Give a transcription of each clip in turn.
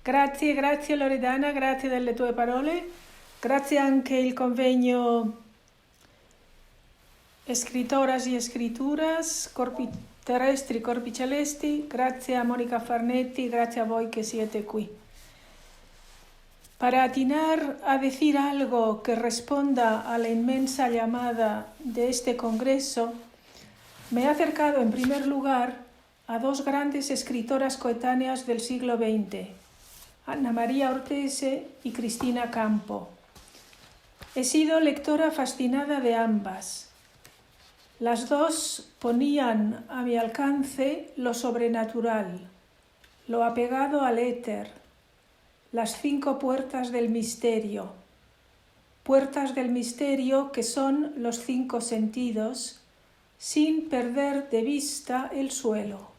Grazie Loredana, grazie delle tue parole, grazie anche il convegno Escritoras y Escrituras, Corpi Terrestri, Corpi Celesti, grazie a Monica Farnetti, grazie a voi que siete qui. Para atinar a decir algo que responda a la inmensa llamada de este congreso, me he acercado en primer lugar a dos grandes escritoras coetáneas del siglo XX, Anna María Ortese y Cristina Campo. He sido lectora fascinada de ambas. Las dos ponían a mi alcance lo sobrenatural, lo apegado al éter, las 5 puertas del misterio que son los 5 sentidos, sin perder de vista el suelo.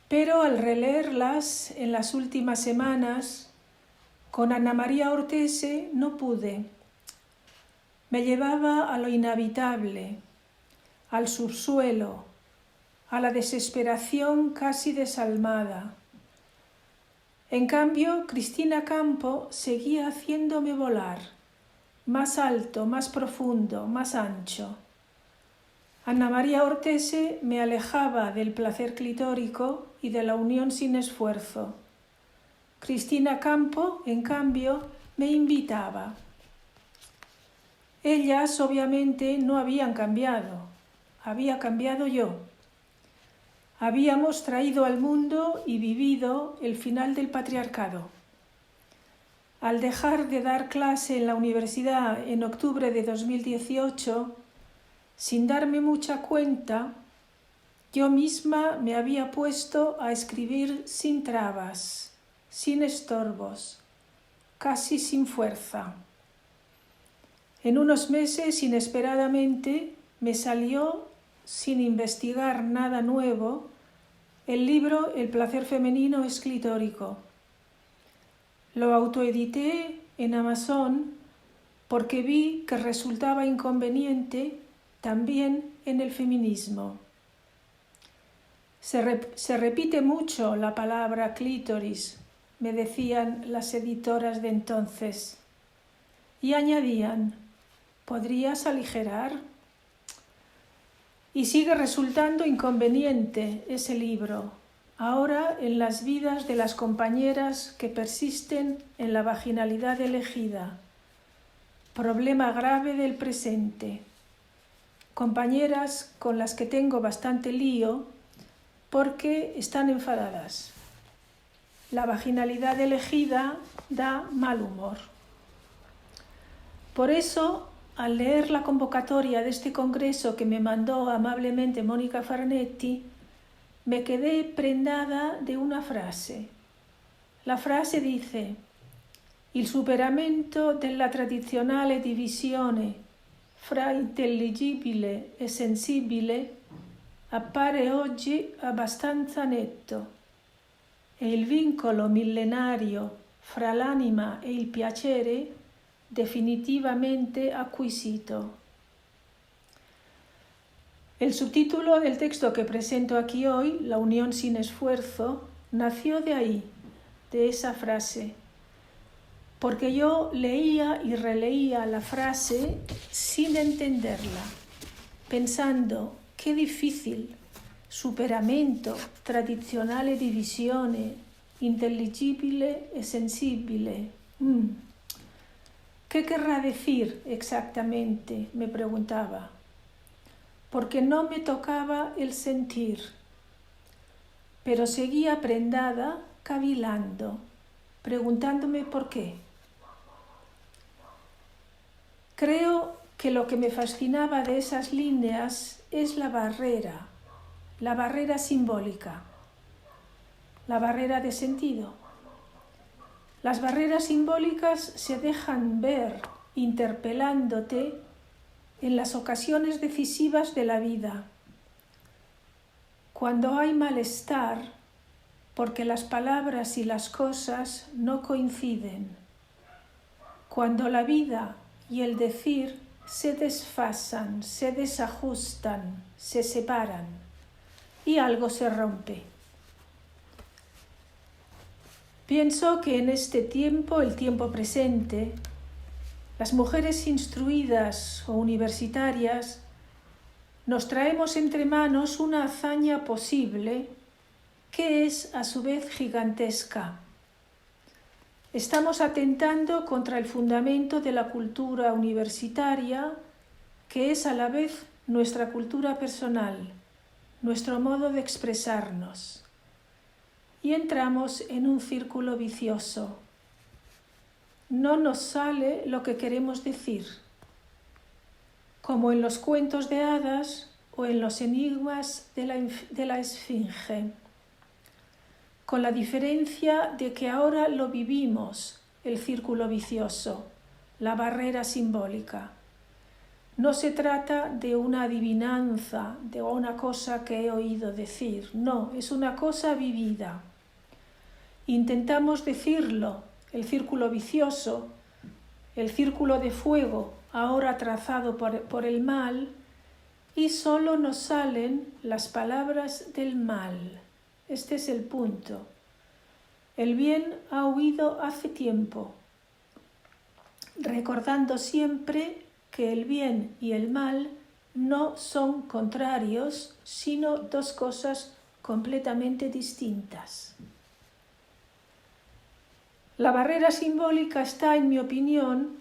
Pero al releerlas en las últimas semanas, con Anna María Ortese no pude. Me llevaba a lo inhabitable, al subsuelo, a la desesperación casi desalmada. En cambio, Cristina Campo seguía haciéndome volar, más alto, más profundo, más ancho. Anna María Ortese me alejaba del placer clitórico y de la unión sin esfuerzo. Cristina Campo, en cambio, me invitaba. Ellas, obviamente, no habían cambiado. Había cambiado yo. Habíamos traído al mundo y vivido el final del patriarcado. Al dejar de dar clase en la universidad en octubre de 2018, sin darme mucha cuenta, yo misma me había puesto a escribir sin trabas, sin estorbos, casi sin fuerza. En unos meses, inesperadamente, me salió, sin investigar nada nuevo, el libro El placer femenino es clitórico. Lo autoedité en Amazon porque vi que resultaba inconveniente también en el feminismo. Se repite mucho la palabra clítoris, me decían las editoras de entonces, y añadían, ¿podrías aligerar? Y sigue resultando inconveniente ese libro, ahora en las vidas de las compañeras que persisten en la vaginalidad elegida, problema grave del presente. Compañeras con las que tengo bastante lío porque están enfadadas. La vaginalidad elegida da mal humor. Por eso, al leer la convocatoria de este congreso que me mandó amablemente Monica Farnetti, me quedé prendada de una frase. La frase dice: il superamento della tradizionale divisione fra intelligibile e sensibile appare oggi abbastanza netto e il vincolo millenario fra l'anima e il piacere definitivamente acquisito. El subtítulo del texto que presento aquí hoy, La unión sin esfuerzo, nació de ahí, de esa frase, porque yo leía y releía la frase sin entenderla, pensando qué difícil, superamento, tradizionale divisione, intelligibile e sensibile. ¿Qué querrá decir exactamente?, me preguntaba, porque no me tocaba el sentir, pero seguía prendada, cavilando, preguntándome por qué. Creo que lo que me fascinaba de esas líneas es la barrera simbólica, la barrera de sentido. Las barreras simbólicas se dejan ver interpelándote en las ocasiones decisivas de la vida, cuando hay malestar porque las palabras y las cosas no coinciden, cuando la vida y el decir se desfasan, se desajustan, se separan y algo se rompe. Pienso que en este tiempo, el tiempo presente, las mujeres instruidas o universitarias nos traemos entre manos una hazaña posible que es a su vez gigantesca. Estamos atentando contra el fundamento de la cultura universitaria, que es a la vez nuestra cultura personal, nuestro modo de expresarnos. Y entramos en un círculo vicioso. No nos sale lo que queremos decir, como en los cuentos de hadas o en los enigmas de la esfinge, con la diferencia de que ahora lo vivimos, el círculo vicioso, la barrera simbólica. No se trata de una adivinanza, de una cosa que he oído decir, no, es una cosa vivida. Intentamos decirlo, el círculo vicioso, el círculo de fuego ahora trazado por el mal, y solo nos salen las palabras del mal. Este es el punto. El bien ha huido hace tiempo, recordando siempre que el bien y el mal no son contrarios, sino dos cosas completamente distintas. La barrera simbólica está, en mi opinión,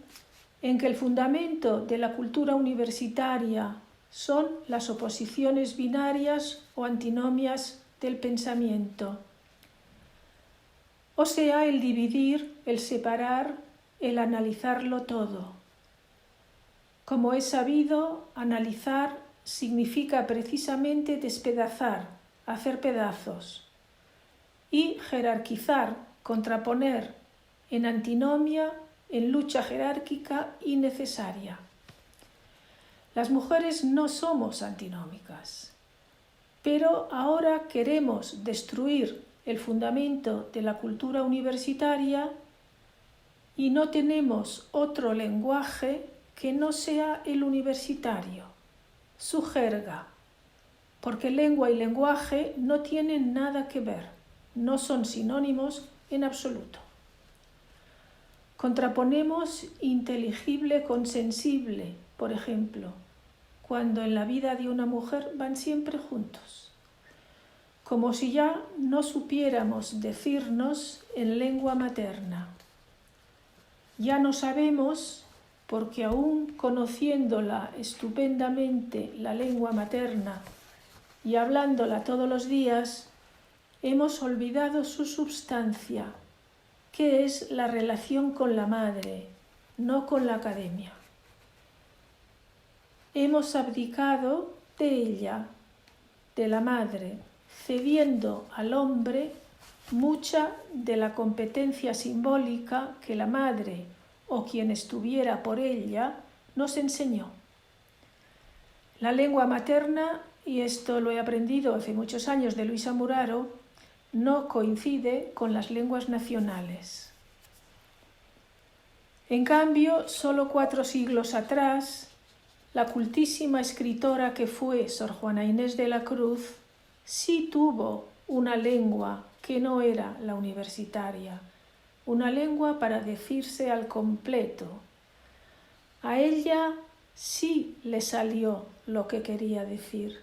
en que el fundamento de la cultura universitaria son las oposiciones binarias o antinomias del pensamiento. O sea, el dividir, el separar, el analizarlo todo. Como es sabido, analizar significa precisamente despedazar, hacer pedazos, y jerarquizar, contraponer, en antinomia, en lucha jerárquica innecesaria. Las mujeres no somos antinómicas, pero ahora queremos destruir el fundamento de la cultura universitaria y no tenemos otro lenguaje que no sea el universitario, su jerga, porque lengua y lenguaje no tienen nada que ver, no son sinónimos en absoluto. Contraponemos inteligible con sensible, por ejemplo, cuando en la vida de una mujer van siempre juntos, como si ya no supiéramos decirnos en lengua materna. Ya no sabemos, porque aún conociéndola estupendamente la lengua materna y hablándola todos los días, hemos olvidado su substancia, que es la relación con la madre, no con la academia. Hemos abdicado de ella, de la madre, cediendo al hombre mucha de la competencia simbólica que la madre o quien estuviera por ella nos enseñó. La lengua materna, y esto lo he aprendido hace muchos años de Luisa Muraro, no coincide con las lenguas nacionales. En cambio, solo 4 siglos atrás, la cultísima escritora que fue Sor Juana Inés de la Cruz sí tuvo una lengua que no era la universitaria, una lengua para decirse al completo. A ella sí le salió lo que quería decir.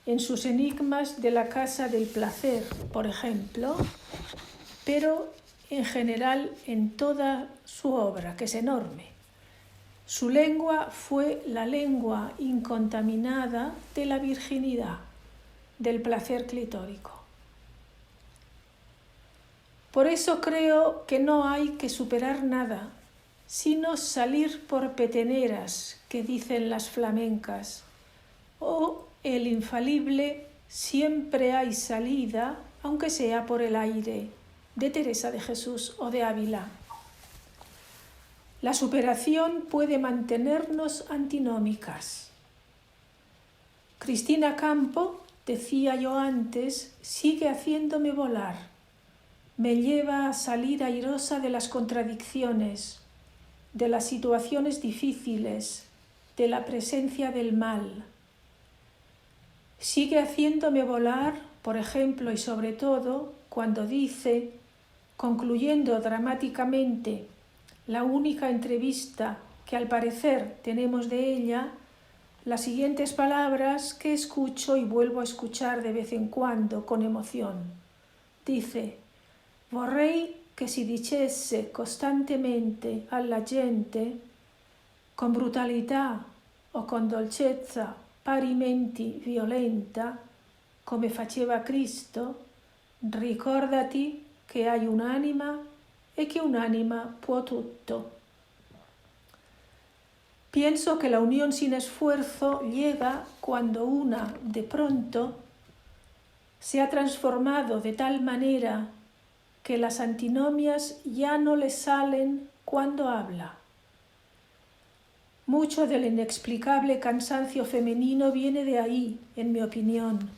En sus enigmas de la Casa del Placer, por ejemplo, pero en general en toda su obra, que es enorme. Su lengua fue la lengua incontaminada de la virginidad, del placer clitórico. Por eso creo que no hay que superar nada, sino salir por peteneras, que dicen las flamencas, o el infalible siempre hay salida, aunque sea por el aire, de Teresa de Jesús o de Ávila. La superación puede mantenernos antinómicas. Cristina Campo, decía yo antes, sigue haciéndome volar. Me lleva a salir airosa de las contradicciones, de las situaciones difíciles, de la presencia del mal. Sigue haciéndome volar, por ejemplo y sobre todo, cuando dice concluyendo dramáticamente la única entrevista que al parecer tenemos de ella, las siguientes palabras que escucho y vuelvo a escuchar de vez en cuando con emoción. Dice: «Vorrei che si dicesse costantemente alla gente, con brutalità o con dolcezza parimenti violenta, come faceva Cristo, ricordati che hai un'anima e che un'anima può tutto». Pienso que la unión sin esfuerzo llega cuando una, de pronto, se ha transformado de tal manera que las antinomias ya no le salen cuando habla. Mucho del inexplicable cansancio femenino viene de ahí, en mi opinión.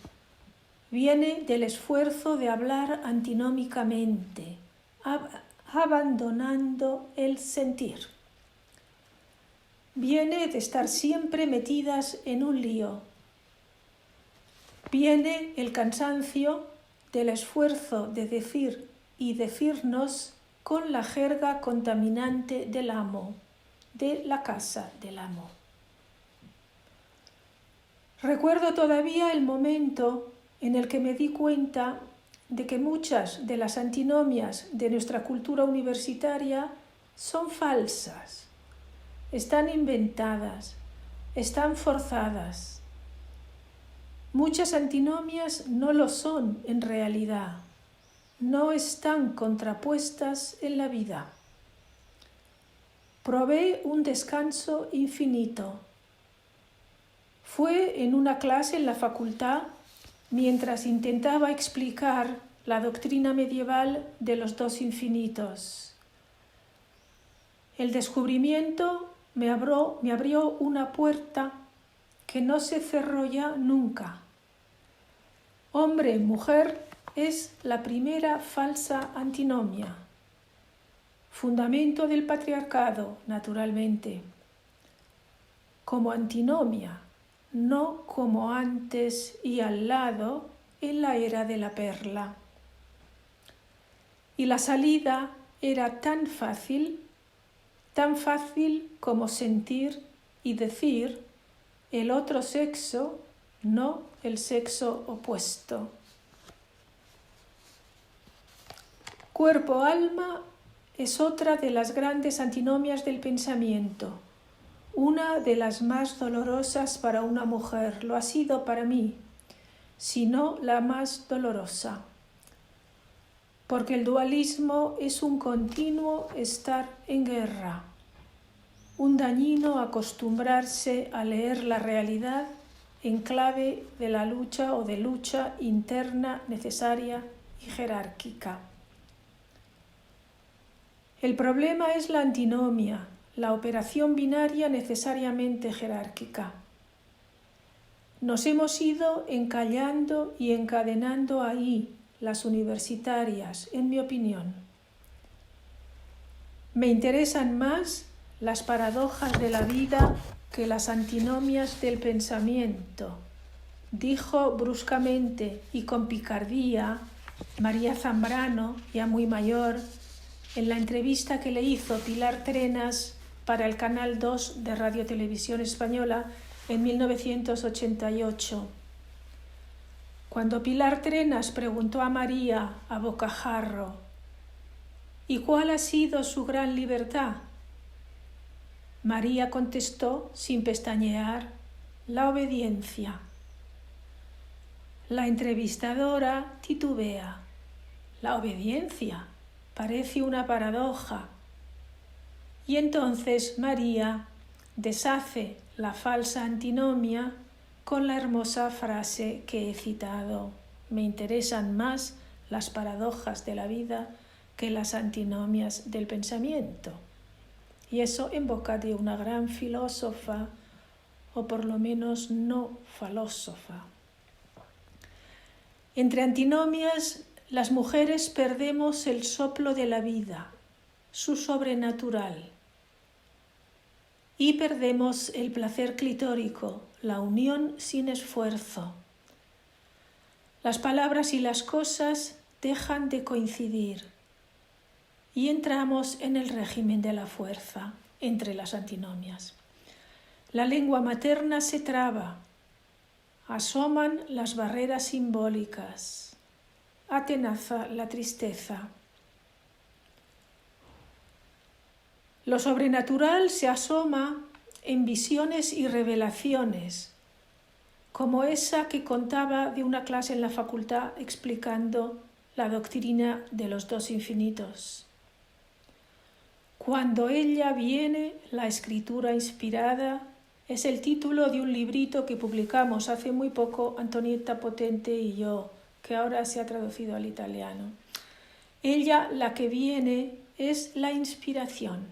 Viene del esfuerzo de hablar antinómicamente, abandonando el sentir. Viene de estar siempre metidas en un lío. Viene el cansancio del esfuerzo de decir y decirnos con la jerga contaminante del amo, de la casa del amo. Recuerdo todavía el momento en el que me di cuenta de que muchas de las antinomias de nuestra cultura universitaria son falsas. Están inventadas, están forzadas. Muchas antinomias no lo son en realidad, no están contrapuestas en la vida. Probé un descanso infinito. Fue en una clase en la facultad mientras intentaba explicar la doctrina medieval de los dos infinitos. El descubrimiento me abrió una puerta que no se cerró ya nunca. Hombre-mujer es la primera falsa antinomia. Fundamento del patriarcado, naturalmente. Como antinomia, no como antes y al lado en la era de la perla. Y la salida era tan fácil como sentir y decir el otro sexo, no el sexo opuesto. Cuerpo-alma es otra de las grandes antinomias del pensamiento, una de las más dolorosas para una mujer, lo ha sido para mí, si no la más dolorosa, porque el dualismo es un continuo estar en guerra, un dañino acostumbrarse a leer la realidad en clave de la lucha o de lucha interna necesaria y jerárquica. El problema es la antinomia, la operación binaria necesariamente jerárquica. Nos hemos ido encallando y encadenando ahí las universitarias, en mi opinión. Me interesan más las paradojas de la vida que las antinomias del pensamiento, dijo bruscamente y con picardía María Zambrano, ya muy mayor, en la entrevista que le hizo Pilar Trenas para el Canal 2 de Radio Televisión Española en 1988. Cuando Pilar Trenas preguntó a María a bocajarro: ¿y cuál ha sido su gran libertad?, María contestó sin pestañear: la obediencia. La entrevistadora titubea: la obediencia, parece una paradoja. Y entonces María deshace la falsa antinomia con la hermosa frase que he citado: me interesan más las paradojas de la vida que las antinomias del pensamiento. Y eso en boca de una gran filósofa, o por lo menos no falósofa. Entre antinomias, las mujeres perdemos el soplo de la vida, su sobrenatural, y perdemos el placer clitórico, la unión sin esfuerzo. Las palabras y las cosas dejan de coincidir. y entramos en el régimen de la fuerza entre las antinomias. La lengua materna se traba, asoman las barreras simbólicas, atenaza la tristeza. Lo sobrenatural se asoma en visiones y revelaciones, como esa que contaba de una clase en la facultad explicando la doctrina de los dos infinitos. Cuando ella viene, la escritura inspirada, es el título de un librito que publicamos hace muy poco Antonietta Potente y yo, que ahora se ha traducido al italiano. Ella, la que viene, es la inspiración.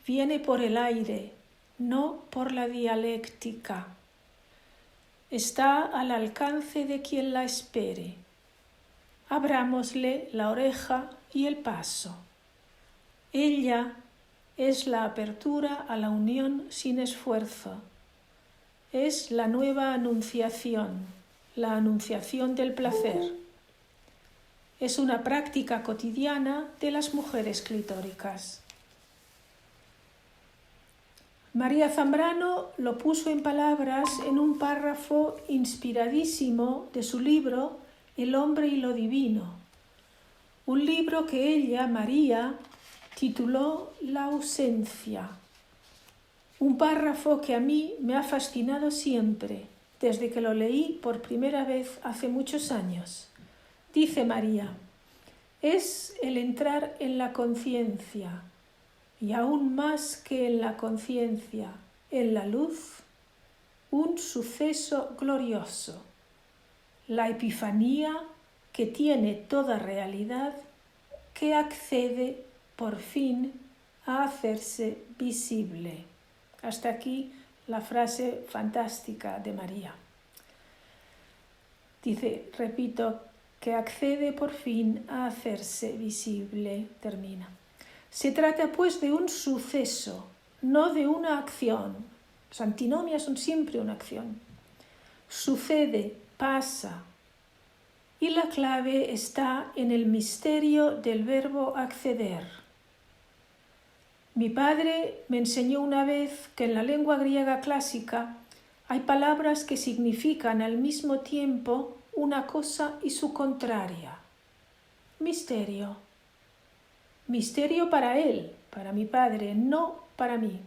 Viene por el aire, no por la dialéctica. Está al alcance de quien la espere. Abrámosle la oreja y el paso. Ella es la apertura a la unión sin esfuerzo. Es la nueva anunciación, la anunciación del placer. Es una práctica cotidiana de las mujeres clitóricas. María Zambrano lo puso en palabras en un párrafo inspiradísimo de su libro El hombre y lo divino, un libro que ella, María, tituló La ausencia, un párrafo que a mí me ha fascinado siempre, desde que lo leí por primera vez hace muchos años. Dice María, es el entrar en la conciencia, y aún más que en la conciencia, en la luz, un suceso glorioso, la epifanía que tiene toda realidad, que accede por fin a hacerse visible. Hasta aquí la frase fantástica de María. Dice, repito, que accede por fin a hacerse visible, termina. Se trata pues de un suceso, no de una acción. Las antinomias son siempre una acción. Sucede, pasa. Y la clave está en el misterio del verbo acceder. Mi padre me enseñó una vez que en la lengua griega clásica hay palabras que significan al mismo tiempo una cosa y su contraria. Misterio. Misterio para él, para mi padre, no para mí.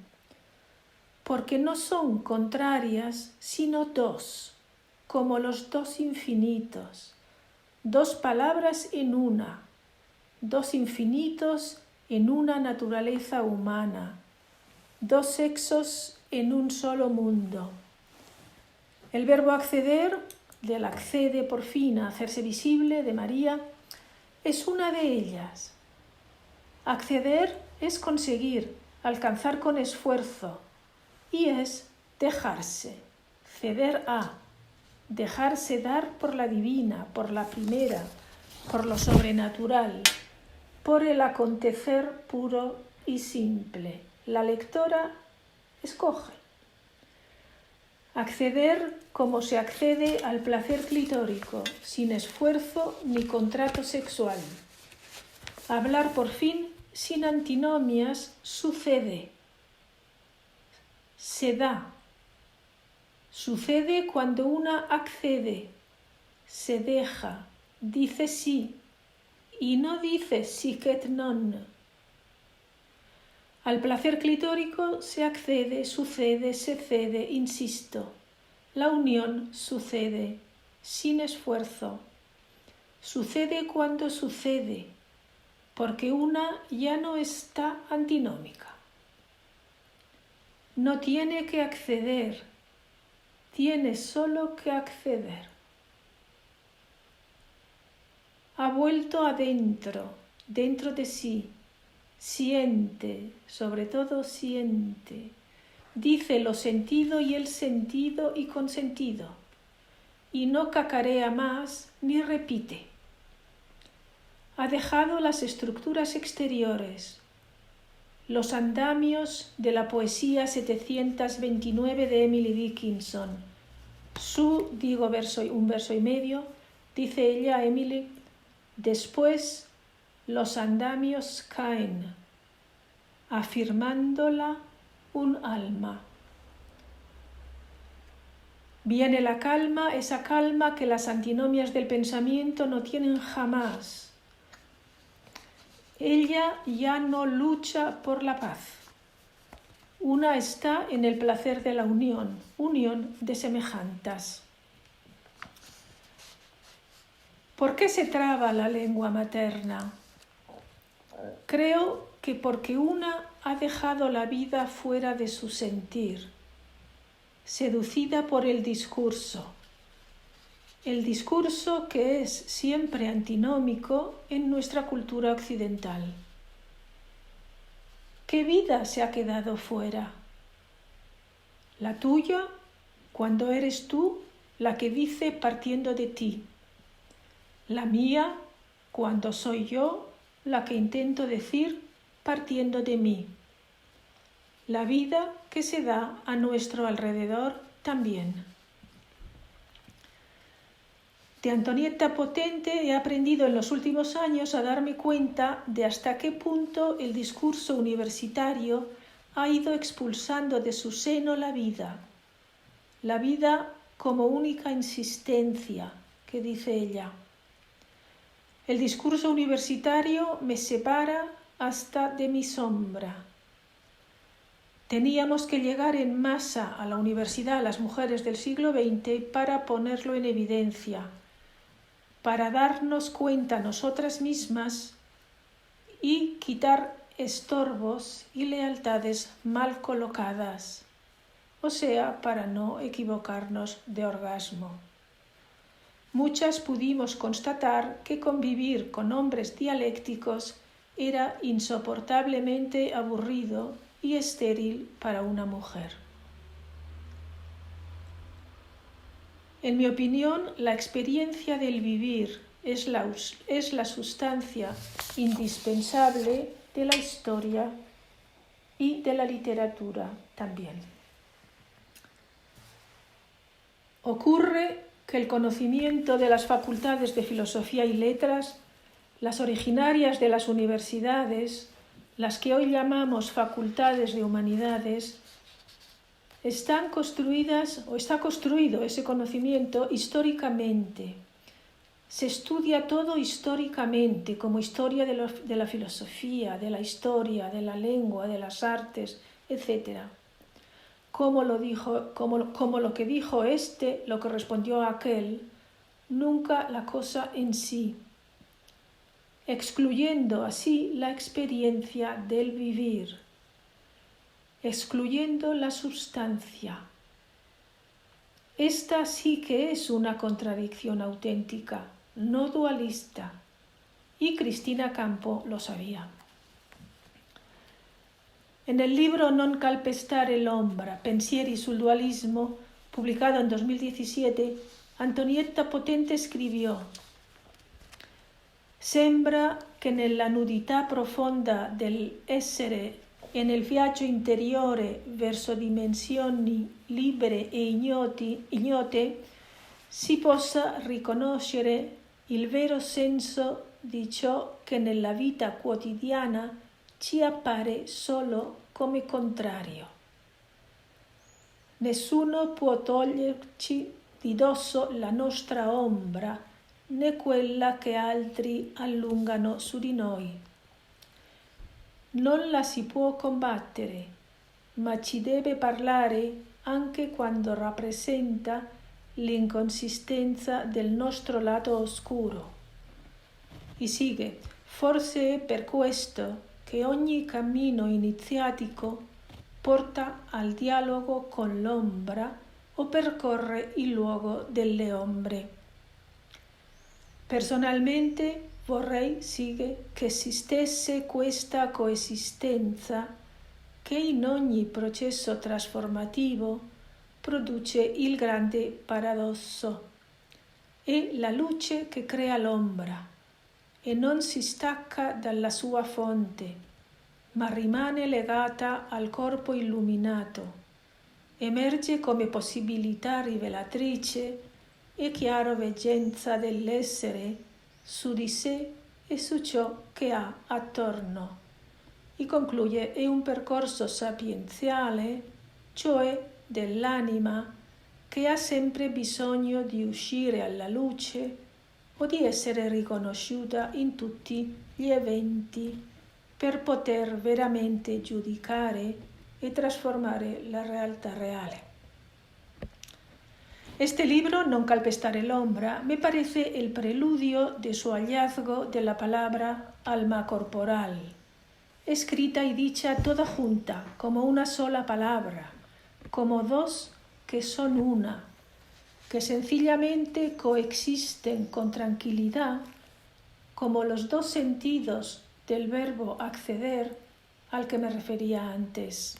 Porque no son contrarias, sino dos, como los dos infinitos. Dos palabras en una, dos infinitos en una naturaleza humana, dos sexos en un solo mundo. El verbo acceder, del accede por fin a hacerse visible, de María, es una de ellas. Acceder es conseguir, alcanzar con esfuerzo, y es dejarse, ceder a, dejarse dar por la divina, por la primera, por lo sobrenatural, por el acontecer puro y simple. La lectora escoge. Acceder como se accede al placer clitórico, sin esfuerzo ni contrato sexual. Hablar por fin sin antinomias sucede. Se da. Sucede cuando una accede, se deja, dice sí y no dice sic non. Al placer clitórico se accede, sucede, se cede, insisto. La unión sucede, sin esfuerzo. Sucede cuando sucede, porque una ya no está antinómica. No tiene que acceder, tiene solo que acceder. Ha vuelto adentro, dentro de sí. Siente, sobre todo siente. Dice lo sentido y el sentido y consentido. Y no cacarea más ni repite. Ha dejado las estructuras exteriores, los andamios de la poesía 729 de Emily Dickinson. Un verso y medio, dice ella, Emily, después los andamios caen, afirmándola un alma. Viene la calma, esa calma que las antinomias del pensamiento no tienen jamás. Ella ya no lucha por la paz. Una está en el placer de la unión de semejantes. ¿Por qué se traba la lengua materna? Creo que porque una ha dejado la vida fuera de su sentir, seducida por el discurso que es siempre antinómico en nuestra cultura occidental. ¿Qué vida se ha quedado fuera? La tuya, cuando eres tú la que dice partiendo de ti. La mía, cuando soy yo la que intento decir partiendo de mí. La vida que se da a nuestro alrededor también. De Antonietta Potente he aprendido en los últimos años a darme cuenta de hasta qué punto el discurso universitario ha ido expulsando de su seno la vida como única insistencia, que dice ella. El discurso universitario me separa hasta de mi sombra. Teníamos que llegar en masa a la universidad las mujeres del siglo XX para ponerlo en evidencia, para darnos cuenta nosotras mismas y quitar estorbos y lealtades mal colocadas, o sea, para no equivocarnos de orgasmo. Muchas pudimos constatar que convivir con hombres dialécticos era insoportablemente aburrido y estéril para una mujer. En mi opinión, la experiencia del vivir es la sustancia indispensable de la historia y de la literatura también. Ocurre que el conocimiento de las facultades de filosofía y letras, las originarias de las universidades, las que hoy llamamos facultades de humanidades, está construido ese conocimiento históricamente. Se estudia todo históricamente, como historia de la filosofía, de la historia, de la lengua, de las artes, etc. Como lo que dijo este, lo que respondió aquel, nunca la cosa en sí, excluyendo así la experiencia del vivir, excluyendo la sustancia. Esta sí que es una contradicción auténtica, no dualista, y Cristina Campo lo sabía. En el libro Non calpestare l'ombra, pensieri sul dualismo, publicado en 2017, Antonietta Potente scrivió: Sembra che nella nudità profonda dell'essere e nel viaggio interiore verso dimensioni libere e ignote si possa riconoscere il vero senso di ciò che nella vita quotidiana ci appare solo come contrario. Nessuno può toglierci di dosso la nostra ombra, né quella che altri allungano su di noi. Non la si può combattere, ma ci deve parlare anche quando rappresenta l'inconsistenza del nostro lato oscuro. Y sigue, forse è per questo che ogni cammino iniziatico porta al dialogo con l'ombra o percorre il luogo delle ombre. Personalmente vorrei, sigue, che esistesse questa coesistenza che in ogni processo trasformativo produce il grande paradosso. È la luce che crea l'ombra e non si stacca dalla sua fonte, ma rimane legata al corpo illuminato, emerge come possibilità rivelatrice e chiaroveggenza dell'essere su di sé e su ciò che ha attorno. E concluye: è un percorso sapienziale, cioè dell'anima, che ha sempre bisogno di uscire alla luce o di essere riconosciuta in tutti gli eventi per poter veramente giudicare e trasformare la realtà reale. Este libro, Non calpestar el ombra, me parece el preludio de su hallazgo de la palabra alma corporal, escrita y dicha toda junta, como una sola palabra, como dos que son una, que sencillamente coexisten con tranquilidad, como los dos sentidos del verbo acceder al que me refería antes.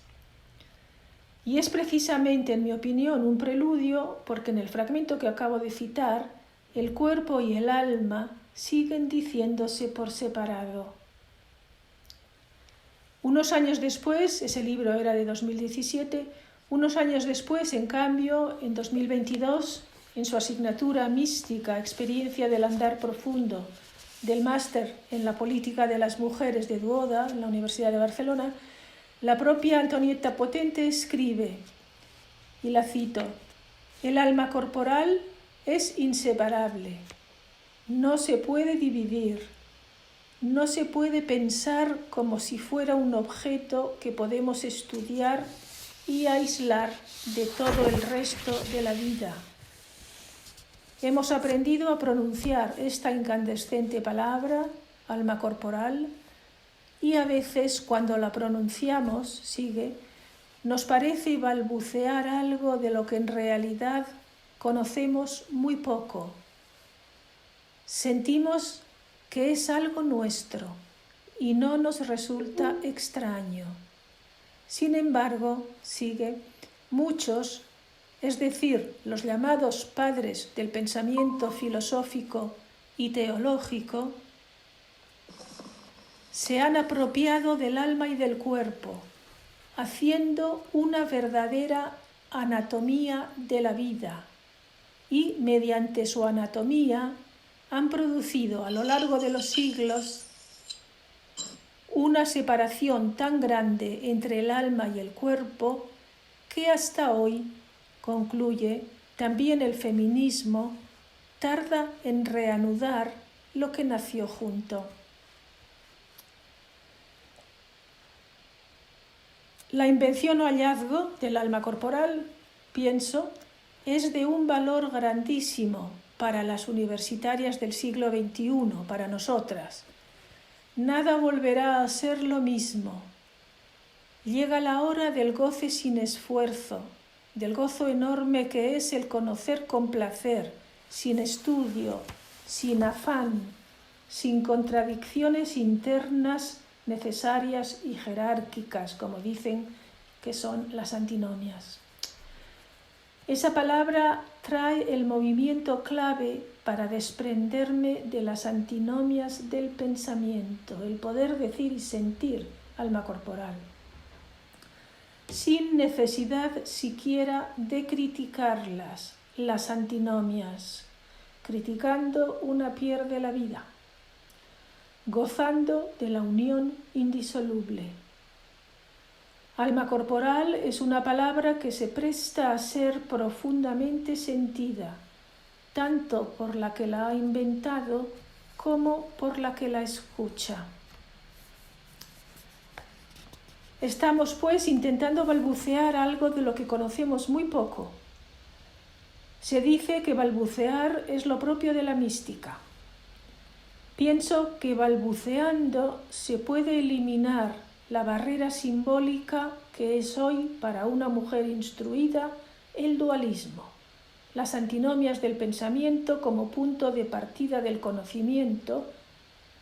Y es precisamente, en mi opinión, un preludio porque en el fragmento que acabo de citar, el cuerpo y el alma siguen diciéndose por separado. Unos años después, ese libro era de 2017, unos años después, en cambio, en 2022, en su asignatura mística, experiencia del andar profundo, del máster en la política de las mujeres de Duoda, en la Universidad de Barcelona, la propia Antonietta Potente escribe, y la cito: el alma corporal es inseparable, no se puede dividir, no se puede pensar como si fuera un objeto que podemos estudiar y aislar de todo el resto de la vida. Hemos aprendido a pronunciar esta incandescente palabra, alma corporal, y a veces cuando la pronunciamos, sigue, nos parece balbucear algo de lo que en realidad conocemos muy poco. Sentimos que es algo nuestro y no nos resulta extraño. Sin embargo, sigue, muchos, es decir, los llamados padres del pensamiento filosófico y teológico, se han apropiado del alma y del cuerpo, haciendo una verdadera anatomía de la vida y, mediante su anatomía, han producido a lo largo de los siglos una separación tan grande entre el alma y el cuerpo que hasta hoy, concluye, también el feminismo tarda en reanudar lo que nació junto. La invención o hallazgo del alma corporal, pienso, es de un valor grandísimo para las universitarias del siglo XXI, para nosotras. Nada volverá a ser lo mismo. Llega la hora del goce sin esfuerzo, del gozo enorme que es el conocer con placer, sin estudio, sin afán, sin contradicciones internas necesarias y jerárquicas, como dicen que son las antinomias. Esa palabra trae el movimiento clave para desprenderme de las antinomias del pensamiento, el poder decir y sentir alma corporal, sin necesidad siquiera de criticarlas, las antinomias. Criticando una pierde la vida, gozando de la unión indisoluble. Alma corporal es una palabra que se presta a ser profundamente sentida, tanto por la que la ha inventado como por la que la escucha. Estamos, pues, intentando balbucear algo de lo que conocemos muy poco. Se dice que balbucear es lo propio de la mística. Pienso que balbuceando se puede eliminar la barrera simbólica que es hoy para una mujer instruida el dualismo, las antinomias del pensamiento como punto de partida del conocimiento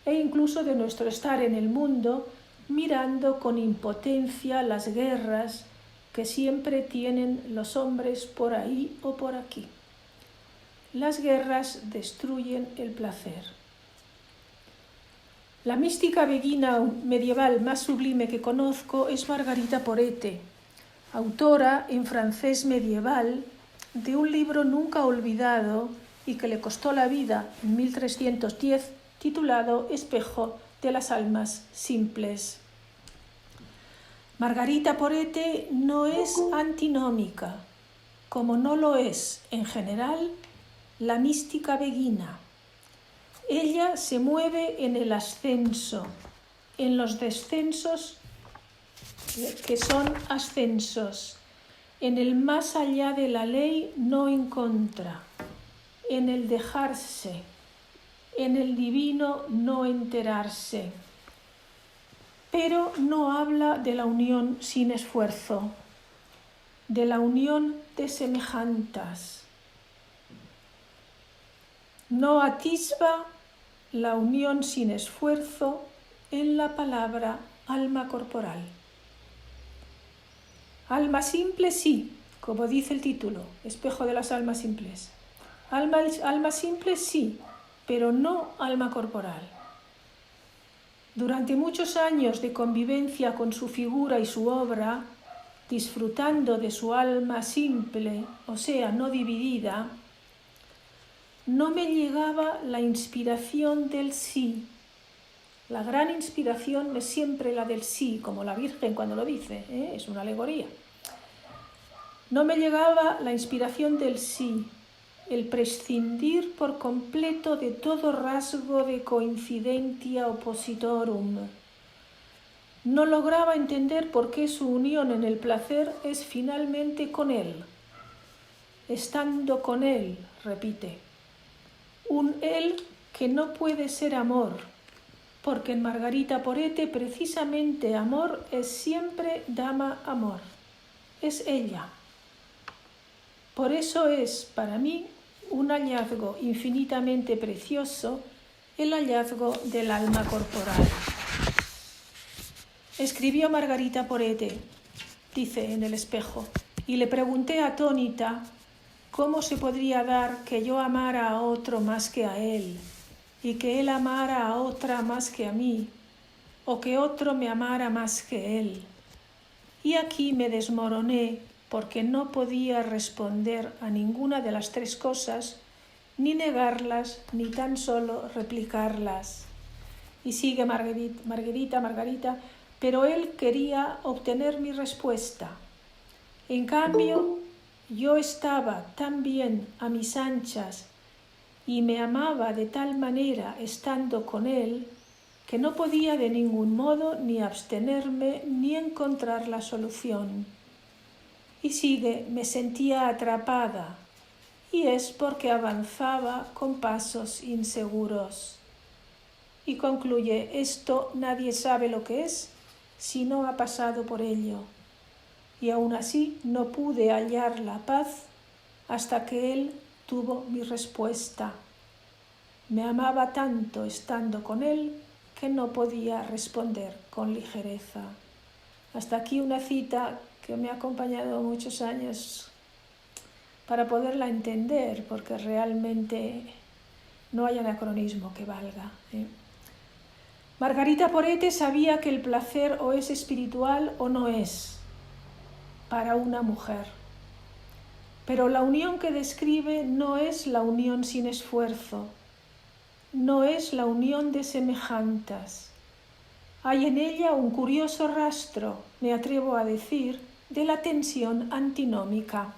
e incluso de nuestro estar en el mundo mirando con impotencia las guerras que siempre tienen los hombres por ahí o por aquí. Las guerras destruyen el placer. La mística beguina medieval más sublime que conozco es Margarita Porete, autora en francés medieval de un libro nunca olvidado y que le costó la vida en 1310 titulado Espejo de las almas simples. Margarita Porete no es antinómica, como no lo es, en general, la mística beguina. Ella se mueve en el ascenso, en los descensos que son ascensos, en el más allá de la ley, no en contra, en el dejarse, en el divino no enterarse. Pero no habla de la unión sin esfuerzo, de la unión de semejantas. No atisba la unión sin esfuerzo en la palabra alma corporal. Alma simple sí, como dice el título, Espejo de las almas simples. Alma simple sí, pero no alma corporal. Durante muchos años de convivencia con su figura y su obra, disfrutando de su alma simple, o sea, no dividida, no me llegaba la inspiración del sí. La gran inspiración es siempre la del sí, como la Virgen cuando lo dice, es una alegoría. No me llegaba la inspiración del sí, el prescindir por completo de todo rasgo de coincidentia oppositorum. No lograba entender por qué su unión en el placer es finalmente con él. Estando con él, repite. Un él que no puede ser amor, porque en Margarita Porete precisamente amor es siempre dama amor. Es ella. Por eso es, para mí, un hallazgo infinitamente precioso, el hallazgo del alma corporal. Escribió Margarita Porete, dice en el espejo, y le pregunté atónita cómo se podría dar que yo amara a otro más que a él, y que él amara a otra más que a mí, o que otro me amara más que él. Y aquí me desmoroné porque no podía responder a ninguna de las tres cosas, ni negarlas, ni tan solo replicarlas. Y sigue Margarita, pero él quería obtener mi respuesta. En cambio, yo estaba tan bien a mis anchas y me amaba de tal manera estando con él, que no podía de ningún modo ni abstenerme ni encontrar la solución. Y sigue, me sentía atrapada, y es porque avanzaba con pasos inseguros. Y concluye, esto nadie sabe lo que es si no ha pasado por ello. Y aún así no pude hallar la paz hasta que él tuvo mi respuesta. Me amaba tanto estando con él que no podía responder con ligereza. Hasta aquí una cita que me ha acompañado muchos años para poderla entender, porque realmente no hay anacronismo que valga. Margarita Porete sabía que el placer o es espiritual o no es para una mujer. Pero la unión que describe no es la unión sin esfuerzo, no es la unión de semejantas. Hay en ella un curioso rastro, me atrevo a decir, de la tensión antinómica.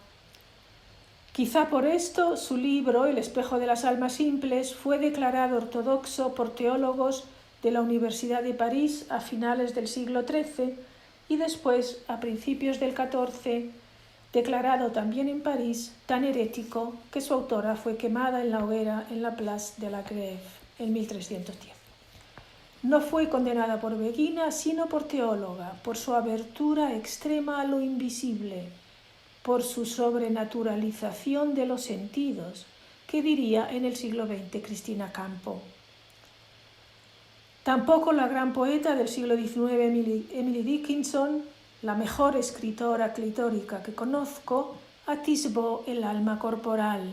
Quizá por esto su libro, El espejo de las almas simples, fue declarado ortodoxo por teólogos de la Universidad de París a finales del siglo XIII y después, a principios del XIV, declarado también en París tan herético que su autora fue quemada en la hoguera en la Place de la Grève en 1310. No fue condenada por beguina, sino por teóloga, por su abertura extrema a lo invisible, por su sobrenaturalización de los sentidos, que diría en el siglo XX Cristina Campo. Tampoco la gran poeta del siglo XIX Emily Dickinson, la mejor escritora clitórica que conozco, atisbó el alma corporal.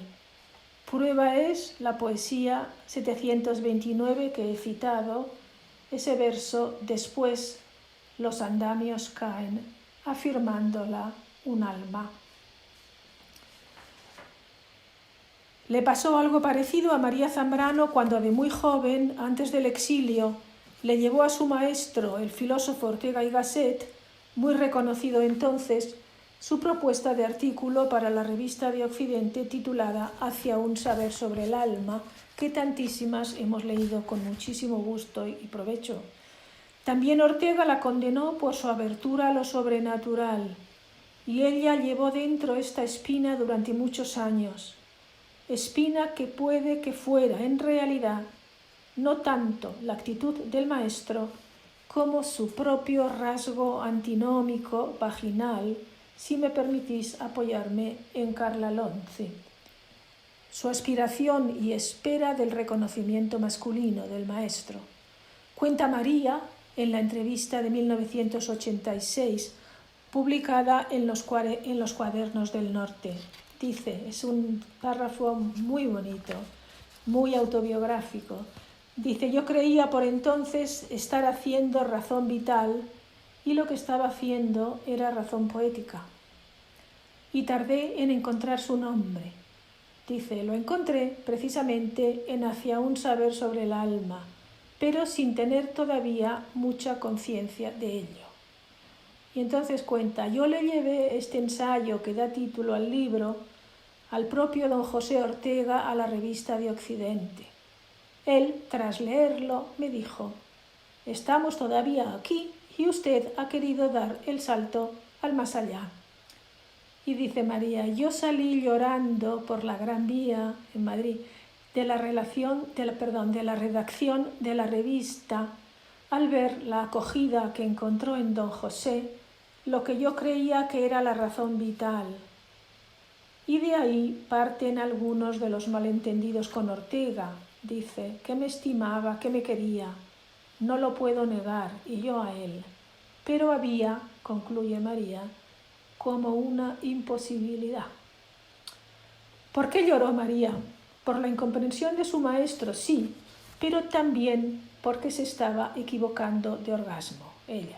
Prueba es la poesía 729 que he citado, ese verso, después los andamios caen, afirmándola un alma. Le pasó algo parecido a María Zambrano cuando de muy joven, antes del exilio, le llevó a su maestro, el filósofo Ortega y Gasset, muy reconocido entonces, su propuesta de artículo para la revista de Occidente titulada Hacia un saber sobre el alma, que tantísimas hemos leído con muchísimo gusto y provecho. También Ortega la condenó por su abertura a lo sobrenatural, y ella llevó dentro esta espina durante muchos años. Espina que puede que fuera, en realidad, no tanto la actitud del maestro como su propio rasgo antinómico vaginal, si me permitís apoyarme en Carla Lonce. Su aspiración y espera del reconocimiento masculino del maestro. Cuenta María en la entrevista de 1986, publicada en los Cuadernos del Norte. Dice, es un párrafo muy bonito, muy autobiográfico. Dice, yo creía por entonces estar haciendo razón vital y lo que estaba haciendo era razón poética. Y tardé en encontrar su nombre. Dice, lo encontré precisamente en Hacia un saber sobre el alma, pero sin tener todavía mucha conciencia de ello. Y entonces cuenta, yo le llevé este ensayo que da título al libro al propio don José Ortega a la revista de Occidente. Él, tras leerlo, me dijo, estamos todavía aquí y usted ha querido dar el salto al más allá. Y dice María, yo salí llorando por la Gran Vía en Madrid de la redacción de la revista al ver la acogida que encontró en don José, lo que yo creía que era la razón vital. Y de ahí parten algunos de los malentendidos con Ortega. Dice que me estimaba, que me quería. No lo puedo negar, y yo a él. Pero había, concluye María, como una imposibilidad. ¿Por qué lloró María? Por la incomprensión de su maestro, sí, pero también porque se estaba equivocando de orgasmo, ella.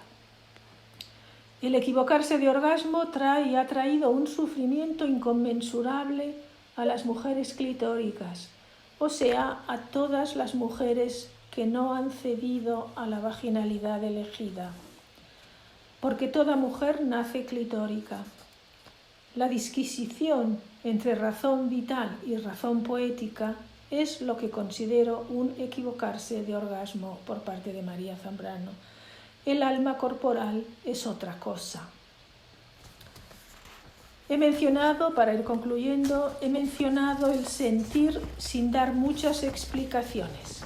El equivocarse de orgasmo trae y ha traído un sufrimiento inconmensurable a las mujeres clitóricas, o sea, a todas las mujeres que no han cedido a la vaginalidad elegida. Porque toda mujer nace clitórica. La disquisición entre razón vital y razón poética es lo que considero un equivocarse de orgasmo por parte de María Zambrano. El alma corporal es otra cosa. Para ir concluyendo, he mencionado el sentir sin dar muchas explicaciones.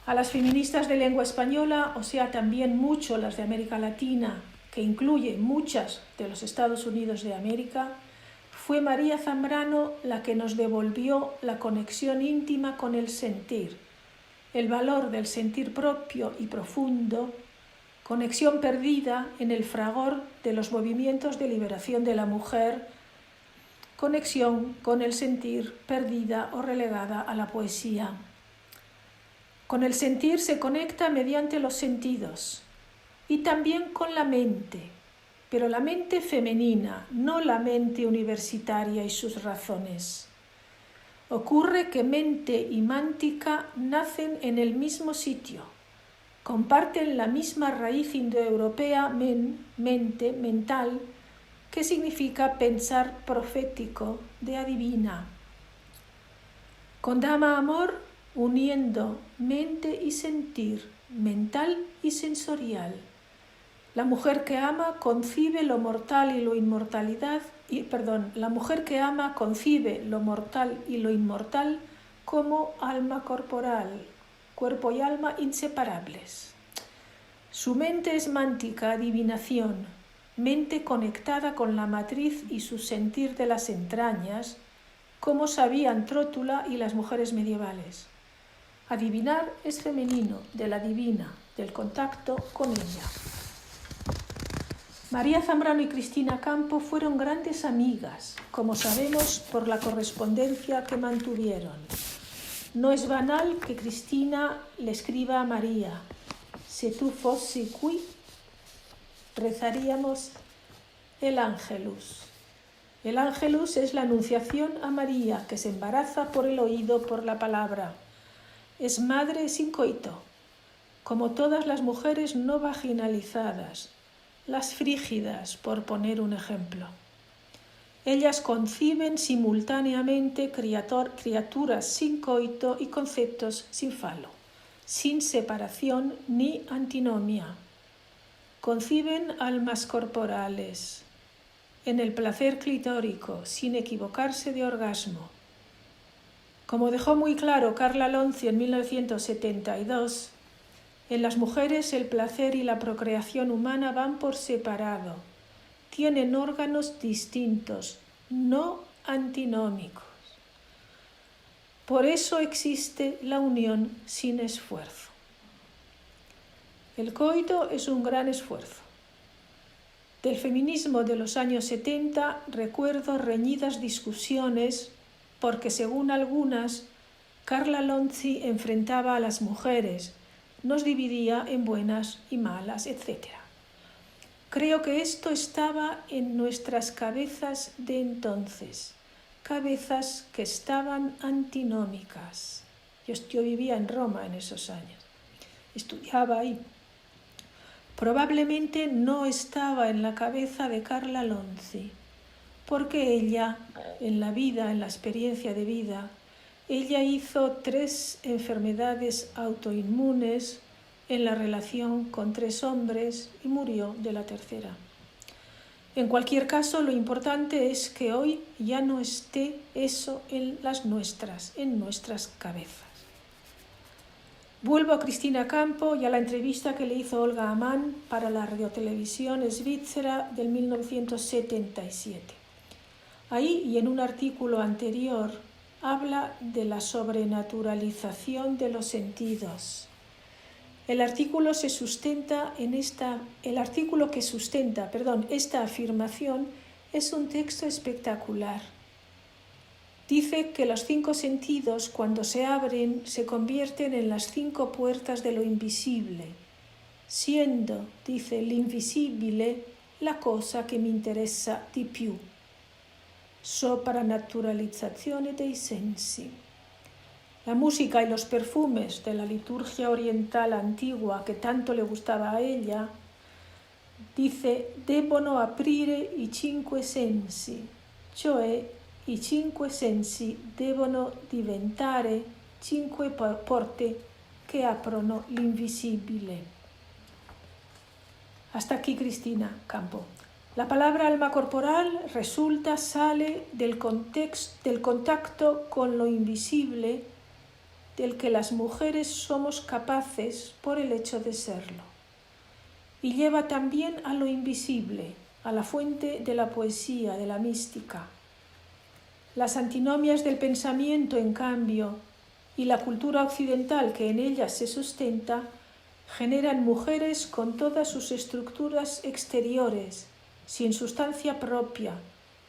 A las feministas de lengua española, o sea, también mucho las de América Latina, que incluye muchas de los Estados Unidos de América, fue María Zambrano la que nos devolvió la conexión íntima con el sentir, el valor del sentir propio y profundo, conexión perdida en el fragor de los movimientos de liberación de la mujer, conexión con el sentir perdida o relegada a la poesía. Con el sentir se conecta mediante los sentidos y también con la mente, pero la mente femenina, no la mente universitaria y sus razones. Ocurre que mente y mántica nacen en el mismo sitio, comparten la misma raíz indoeuropea mente, mental, que significa pensar profético, de adivina. Con Dama Amor, uniendo mente y sentir, mental y sensorial. La mujer que ama concibe lo mortal y lo la mujer que ama concibe lo mortal y lo inmortal como alma corporal, cuerpo y alma inseparables. Su mente es mántica, adivinación, mente conectada con la matriz y su sentir de las entrañas, como sabían Trótula y las mujeres medievales. Adivinar es femenino, de la divina, del contacto con ella. María Zambrano y Cristina Campo fueron grandes amigas, como sabemos por la correspondencia que mantuvieron. No es banal que Cristina le escriba a María, «Si tu fossi qui», rezaríamos el Ángelus. El Ángelus es la anunciación a María, que se embaraza por el oído por la palabra. Es madre sin coito, como todas las mujeres no vaginalizadas, las frígidas, por poner un ejemplo. Ellas conciben simultáneamente criaturas sin coito y conceptos sin falo, sin separación ni antinomia. Conciben almas corporales, en el placer clitórico, sin equivocarse de orgasmo. Como dejó muy claro Carla Lonzi en 1972, en las mujeres el placer y la procreación humana van por separado. Tienen órganos distintos, no antinómicos. Por eso existe la unión sin esfuerzo. El coito es un gran esfuerzo. Del feminismo de los años 70 recuerdo reñidas discusiones porque, según algunas, Carla Lonzi enfrentaba a las mujeres, nos dividía en buenas y malas, etc. Creo que esto estaba en nuestras cabezas de entonces, cabezas que estaban antinómicas. Yo vivía en Roma en esos años, estudiaba ahí. Probablemente no estaba en la cabeza de Carla Lonzi, porque ella, en la vida, en la experiencia de vida, ella hizo 3 enfermedades autoinmunes en la relación con 3 hombres y murió de la tercera. En cualquier caso, lo importante es que hoy ya no esté eso en nuestras cabezas. Vuelvo a Cristina Campo y a la entrevista que le hizo Olga Ammann para la radiotelevisión svizzera del 1977. Ahí, y en un artículo anterior, habla de la sobrenaturalización de los sentidos. El artículo que sustenta esta afirmación es un texto espectacular. Dice que los 5 sentidos, cuando se abren, se convierten en las 5 puertas de lo invisible, siendo, dice, l'invisibile la cosa che mi interessa di più. Soprannaturalizzazione dei sensi. La música y los perfumes de la liturgia oriental antigua que tanto le gustaba a ella, dice, debbono aprire i 5 sensi, cioè i 5 sensi devono diventare 5 porte che aprono l'invisibile. Hasta aquí Cristina Campo. La palabra alma corporal sale del contacto con lo invisible del que las mujeres somos capaces por el hecho de serlo. Y lleva también a lo invisible, a la fuente de la poesía, de la mística. Las antinomias del pensamiento, en cambio, y la cultura occidental que en ellas se sustenta, generan mujeres con todas sus estructuras exteriores, sin sustancia propia,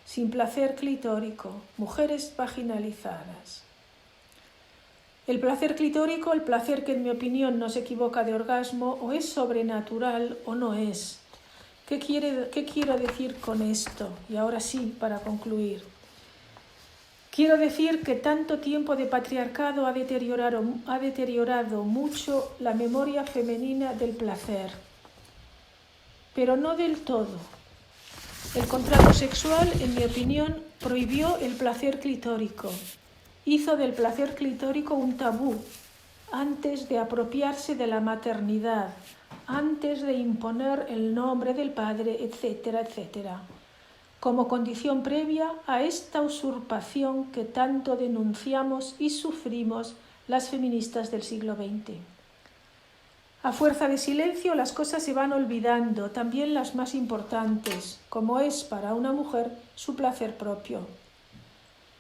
sin placer clitórico, mujeres vaginalizadas. El placer clitórico, el placer que en mi opinión no se equivoca de orgasmo, o es sobrenatural o no es. ¿Qué quiero decir con esto? Y ahora sí, para concluir. Quiero decir que tanto tiempo de patriarcado ha deteriorado mucho la memoria femenina del placer, pero no del todo. El contrato sexual, en mi opinión, prohibió el placer clitórico, hizo del placer clitórico un tabú, antes de apropiarse de la maternidad, antes de imponer el nombre del padre, etcétera, etcétera, como condición previa a esta usurpación que tanto denunciamos y sufrimos las feministas del siglo XX. A fuerza de silencio las cosas se van olvidando, también las más importantes, como es para una mujer su placer propio.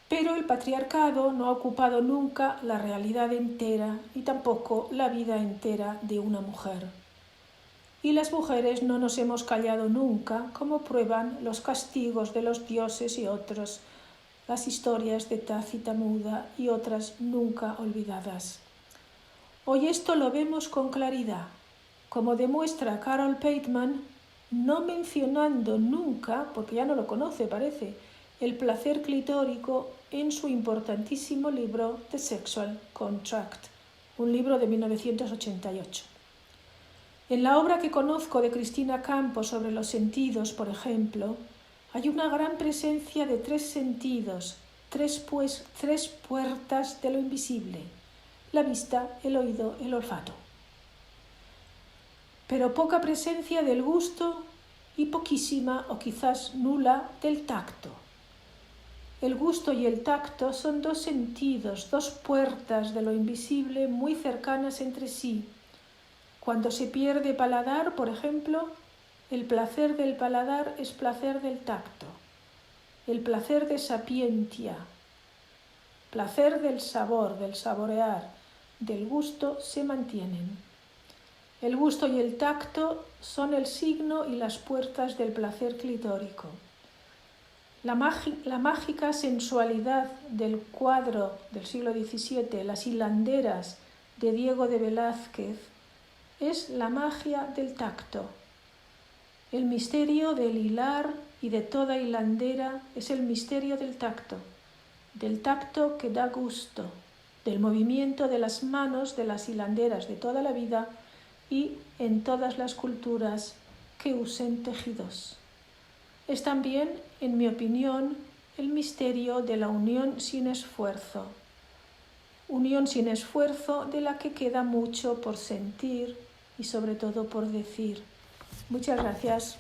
Pero el patriarcado no ha ocupado nunca la realidad entera y tampoco la vida entera de una mujer. Y las mujeres no nos hemos callado nunca, como prueban los castigos de los dioses y otros, las historias de Tácita muda y otras nunca olvidadas. Hoy esto lo vemos con claridad, como demuestra Carol Pateman, no mencionando nunca, porque ya no lo conoce parece, el placer clitórico en su importantísimo libro The Sexual Contract, un libro de 1988. En la obra que conozco de Cristina Campos sobre los sentidos, por ejemplo, hay una gran presencia de 3 sentidos, tres puertas de lo invisible: la vista, el oído, el olfato. Pero poca presencia del gusto y poquísima o quizás nula del tacto. El gusto y el tacto son 2 sentidos, 2 puertas de lo invisible muy cercanas entre sí. Cuando se pierde paladar, por ejemplo, el placer del paladar es placer del tacto. El placer de sapientia, placer del sabor, del saborear, del gusto se mantienen. El gusto y el tacto son el signo y las puertas del placer clitórico. La mágica sensualidad del cuadro del siglo XVII, Las hilanderas, de Diego de Velázquez, es la magia del tacto. El misterio del hilar y de toda hilandera es el misterio del tacto que da gusto, del movimiento de las manos de las hilanderas de toda la vida y en todas las culturas que usen tejidos. Es también, en mi opinión, el misterio de la unión sin esfuerzo de la que queda mucho por sentir y sobre todo por decir. Muchas gracias.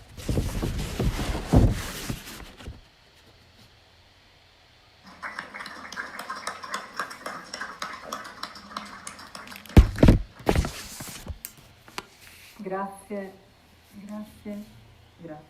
Grazie, grazie, grazie.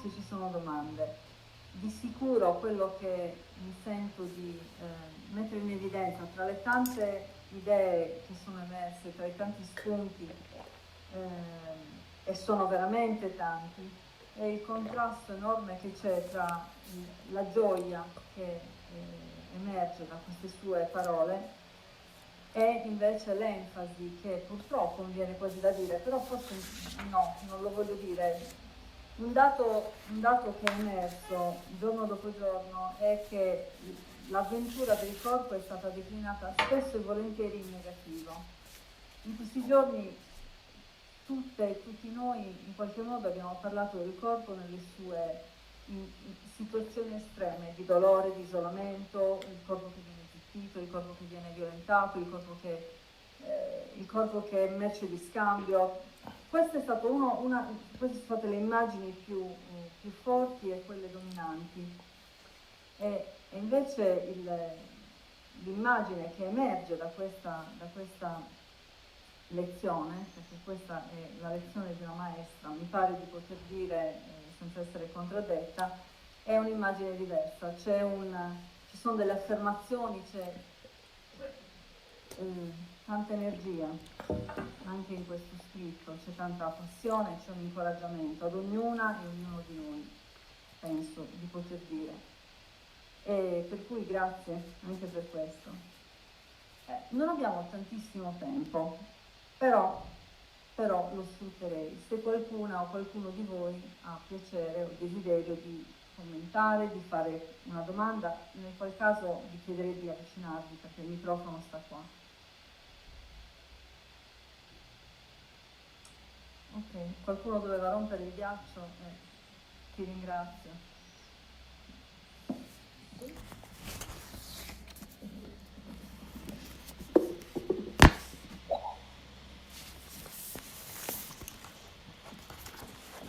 Se ci sono domande. Di sicuro quello che mi sento di mettere in evidenza tra le tante idee che sono emerse, tra i tanti spunti, e sono veramente tanti, è il contrasto enorme che c'è tra la gioia che emerge da queste sue parole e invece l'enfasi che purtroppo mi viene quasi da dire, però forse no, non lo voglio dire. Un dato che è emerso giorno dopo giorno è che l'avventura del corpo è stata declinata spesso e volentieri in negativo. In questi giorni tutti noi in qualche modo abbiamo parlato del corpo nelle sue situazioni estreme di dolore, di isolamento, il corpo che viene zittito, il corpo che viene violentato, il corpo che è merce di scambio. Queste sono state le immagini più forti e quelle dominanti. E invece l'immagine che emerge da questa lezione, perché questa è la lezione di una maestra, mi pare di poter dire, senza essere contraddetta, è un'immagine diversa. Ci sono delle affermazioni, c'è tanta energia anche in questo scritto, c'è tanta passione, c'è un incoraggiamento ad ognuna e ognuno di noi, penso di poter dire, e per cui grazie anche per questo. Non abbiamo tantissimo tempo, però lo sfrutterei. Se qualcuna o qualcuno di voi ha piacere o desiderio di commentare, di fare una domanda, nel qual caso vi chiederei di avvicinarvi perché il microfono sta qua. Ok, qualcuno doveva rompere il ghiaccio e ti ringrazio.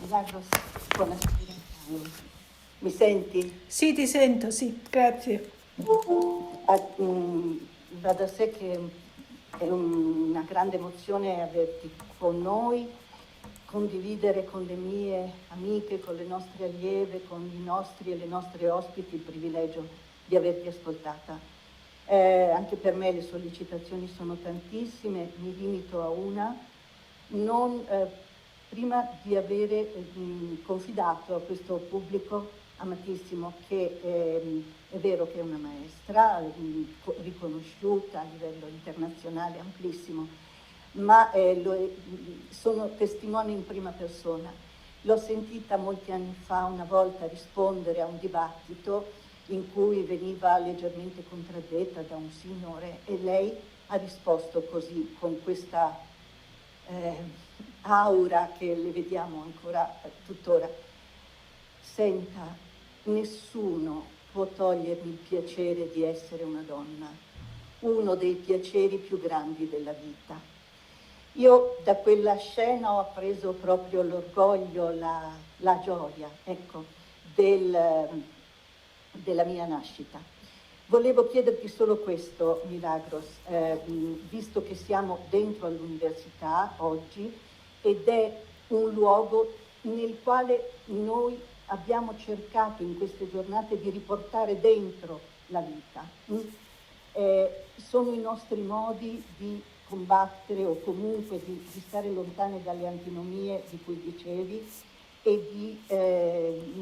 Milagros, buonasera. Mi senti? Sì, ti sento, sì, grazie. Va da sé che è una grande emozione averti con noi, condividere con le mie amiche, con le nostre allieve, con i nostri e le nostre ospiti il privilegio di averti ascoltata. Anche per me le sollecitazioni sono tantissime, mi limito a una. Prima di avere confidato a questo pubblico amatissimo che è vero che è una maestra riconosciuta a livello internazionale amplissimo, ma sono testimone in prima persona. L'ho sentita molti anni fa una volta rispondere a un dibattito in cui veniva leggermente contraddetta da un signore e lei ha risposto così, con questa aura che le vediamo ancora tuttora. Senta, nessuno può togliermi il piacere di essere una donna, uno dei piaceri più grandi della vita. Io da quella scena ho appreso proprio l'orgoglio, la gioia, ecco, della mia nascita. Volevo chiederti solo questo, Milagros, visto che siamo dentro all'università oggi ed è un luogo nel quale noi abbiamo cercato in queste giornate di riportare dentro la vita. Sono i nostri modi di combattere o comunque di stare lontane dalle antinomie di cui dicevi e di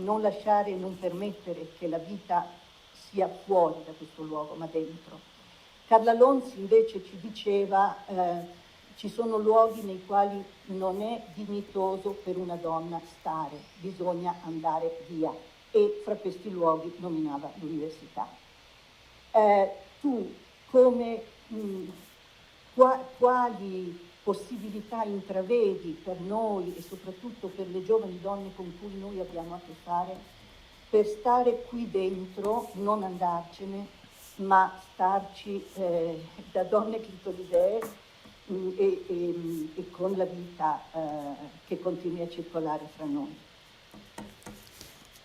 non lasciare e non permettere che la vita sia fuori da questo luogo, ma dentro. Carla Lonzi invece ci diceva ci sono luoghi nei quali non è dignitoso per una donna stare, bisogna andare via e fra questi luoghi nominava l'università. Tu come quali possibilità intravedi per noi e soprattutto per le giovani donne con cui noi abbiamo a che fare per stare qui dentro, non andarcene, ma starci da donne clitoridee e con la vita che continui a circolare fra noi.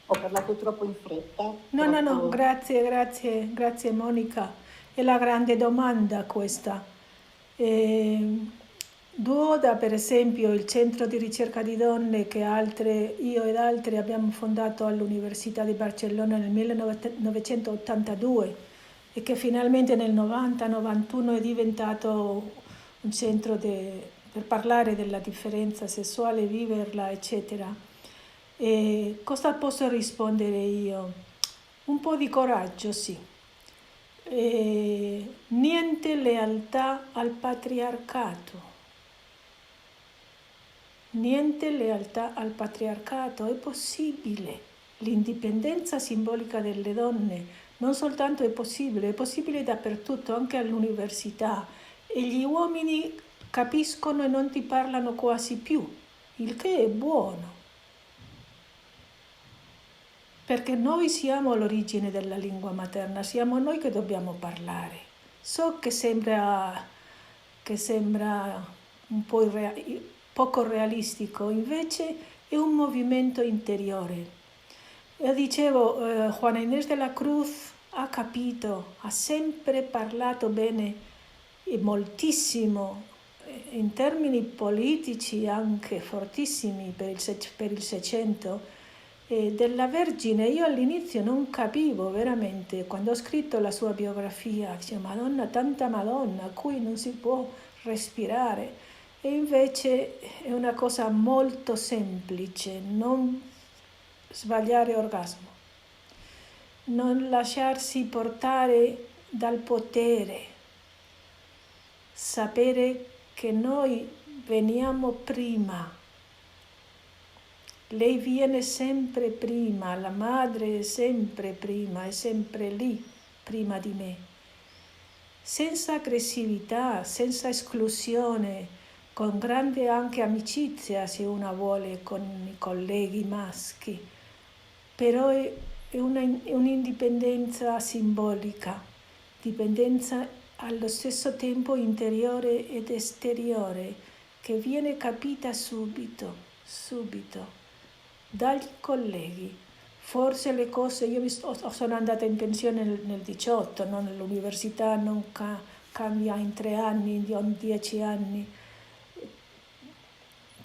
Ho parlato troppo in fretta? No, grazie Monica. È la grande domanda questa. Duoda, per esempio, il centro di ricerca di donne che io ed altri abbiamo fondato all'Università di Barcellona nel 1982 e che finalmente nel 90-91 è diventato un centro per parlare della differenza sessuale, viverla, eccetera. E cosa posso rispondere io? Un po' di coraggio, sì. Niente lealtà al patriarcato. Niente lealtà al patriarcato, è possibile. L'indipendenza simbolica delle donne non soltanto è possibile dappertutto, anche all'università. E gli uomini capiscono e non ti parlano quasi più, il che è buono. Perché noi siamo all'origine della lingua materna, siamo noi che dobbiamo parlare. So che sembra un po' poco realistico, invece è un movimento interiore. Io dicevo, Juana Inés de la Cruz ha capito, ha sempre parlato bene e moltissimo, in termini politici anche fortissimi per il Seicento, della Vergine. Io all'inizio non capivo veramente, quando ho scritto la sua biografia, dicevo, Madonna, tanta Madonna, a cui non si può respirare. E invece è una cosa molto semplice, non sbagliare orgasmo, non lasciarsi portare dal potere, sapere che noi veniamo prima. Lei viene sempre prima, la madre è sempre prima, è sempre lì, prima di me. Senza aggressività, senza esclusione, con grande anche amicizia, se una vuole, con i colleghi maschi. Però è un'indipendenza simbolica, dipendenza allo stesso tempo interiore ed esteriore, che viene capita subito. dagli colleghi. Forse le cose, sono andata in pensione nel 18, no? Nell'università non cambia in 3 anni, in 10 anni.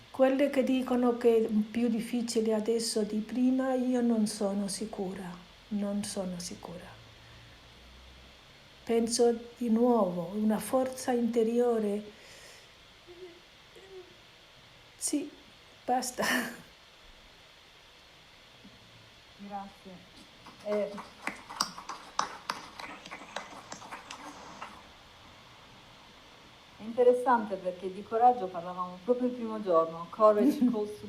Quelle che dicono che è più difficile adesso di prima, io non sono sicura, non sono sicura. Penso di nuovo, una forza interiore. Sì, basta. Grazie. È interessante perché di coraggio parlavamo proprio il primo giorno. Courage calls to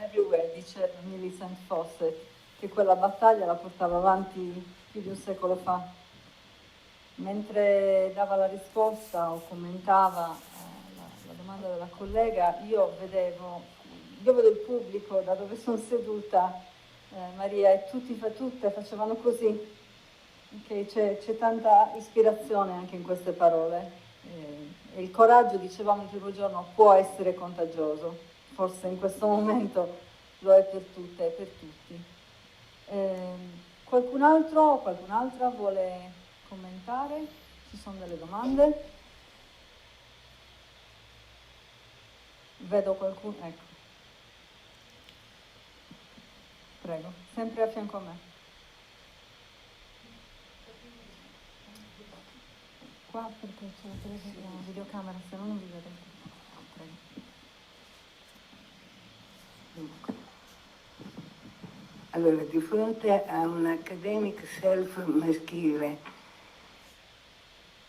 everywhere, dice Millicent Fawcett, che quella battaglia la portava avanti più di un secolo fa. Mentre dava la risposta o commentava la domanda della collega, io vedo il pubblico da dove sono seduta, Maria, e tutte facevano così. Okay, c'è tanta ispirazione anche in queste parole. E il coraggio, dicevamo il primo giorno, può essere contagioso, forse in questo momento lo è per tutte e per tutti. Qualcun altro o qualcun'altra vuole commentare? Ci sono delle domande? Vedo qualcuno, ecco. Prego, sempre a fianco a me. Qua perché c'è la videocamera, se no non vi vedo. Prego. Allora, di fronte a un academic self maschile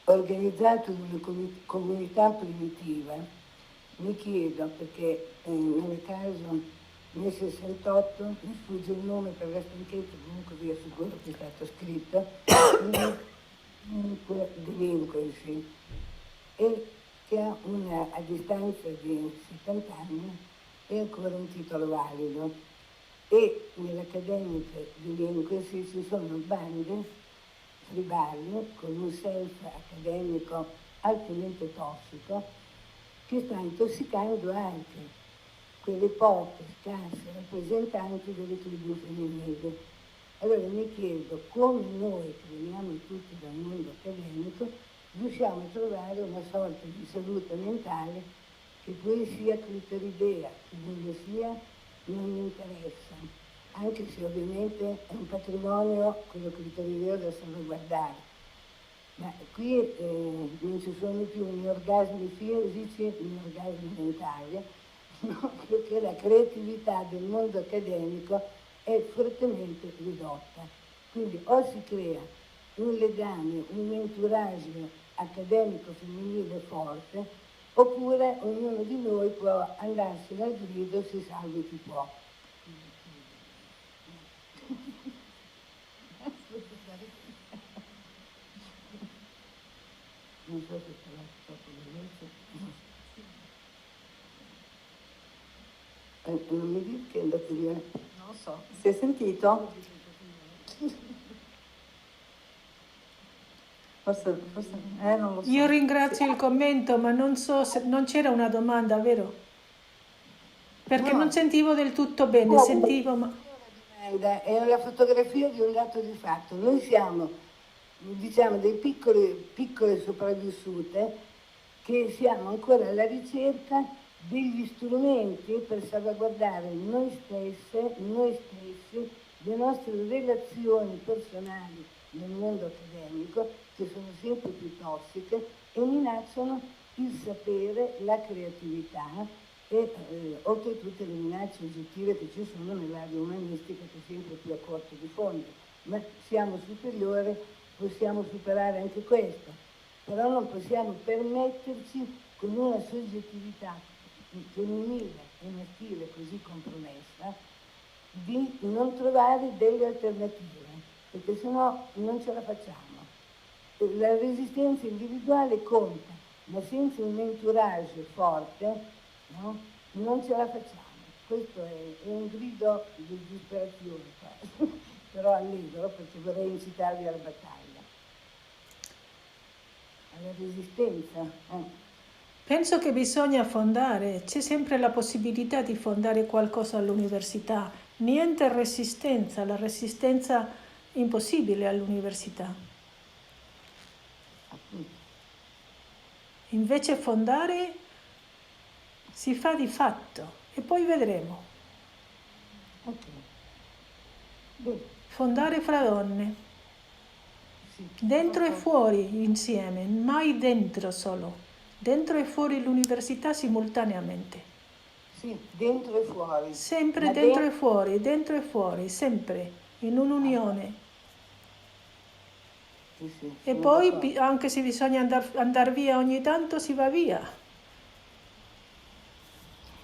organizzato in una comunità primitiva, mi chiedo, perché nel caso nel 68, mi sfugge il nome per la stanchezza, comunque vi assicuro che è stato scritto, delinquency, e che ha a distanza di 70 anni è ancora un titolo valido, e nell'Academic Delinquency ci sono bande tribali con un self accademico altamente tossico che sta intossicando anche quelle poche, scarse rappresentanti delle tribù femminili. Allora mi chiedo come noi, che veniamo tutti dal mondo accademico, riusciamo a trovare una sorta di salute mentale che poi sia criteridea, che non lo sia, non mi interessa, anche se ovviamente è un patrimonio, quello criterideo da salvaguardare. Ma qui non ci sono più né orgasmi fisici né orgasmi mentali, no? Perché la creatività del mondo accademico è fortemente ridotta. Quindi o si crea un legame, un entourage accademico femminile forte, oppure ognuno di noi può andarsene al grido, si salvi chi può. Non so se sarà troppo veloce. Non mi dica che è andato via. Non lo so. Si è sentito? Forse non lo so. Io ringrazio il commento, ma non so se non c'era una domanda, vero? Perché No. non sentivo del tutto bene, No, sentivo ma... È una fotografia di un dato di fatto. Noi siamo, diciamo, dei piccole sopravvissute che siamo ancora alla ricerca degli strumenti per salvaguardare noi stessi, le nostre relazioni personali nel mondo accademico, che sono sempre più tossiche e minacciano il sapere, la creatività e oltretutto le minacce oggettive che ci sono nell'area umanistica, che è sempre più a corto di fondi. Ma siamo superiori, possiamo superare anche questo, però non possiamo permetterci con una soggettività femminile e maschile così compromessa di non trovare delle alternative, perché sennò non ce la facciamo. La resistenza individuale conta, ma senza un entourage forte, no? Non ce la facciamo. Questo è un grido di disperazione, però allegro, perché vorrei incitarvi alla battaglia, alla resistenza. Penso che bisogna fondare, c'è sempre la possibilità di fondare qualcosa all'università, niente resistenza, la resistenza impossibile all'università. appunto. Invece fondare si fa di fatto e poi vedremo. Ok. Bene, Fondare fra donne, sì. dentro e fuori insieme, mai dentro solo, dentro e fuori l'università simultaneamente. Sì, dentro e fuori. Sempre Ma dentro e fuori, sempre in un'unione. Sì, sì, E sono poi, d'accordo. anche se bisogna andare via ogni tanto, si va via.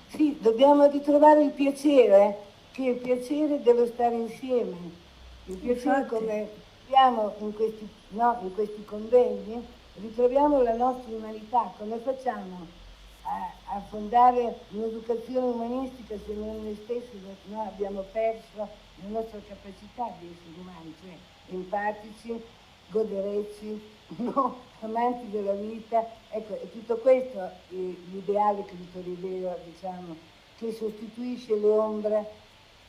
Sì, dobbiamo ritrovare il piacere, che il piacere dello stare insieme. Il piacere Infatti. come abbiamo in questi, no, in questi convegni, ritroviamo la nostra umanità, come facciamo a fondare un'educazione umanistica se noi stessi noi abbiamo perso la nostra capacità di essere umani, cioè empatici, goderecci, no? Amanti della vita. Ecco, è tutto questo l'ideale che Vittorio Vero, diciamo, che sostituisce le ombre,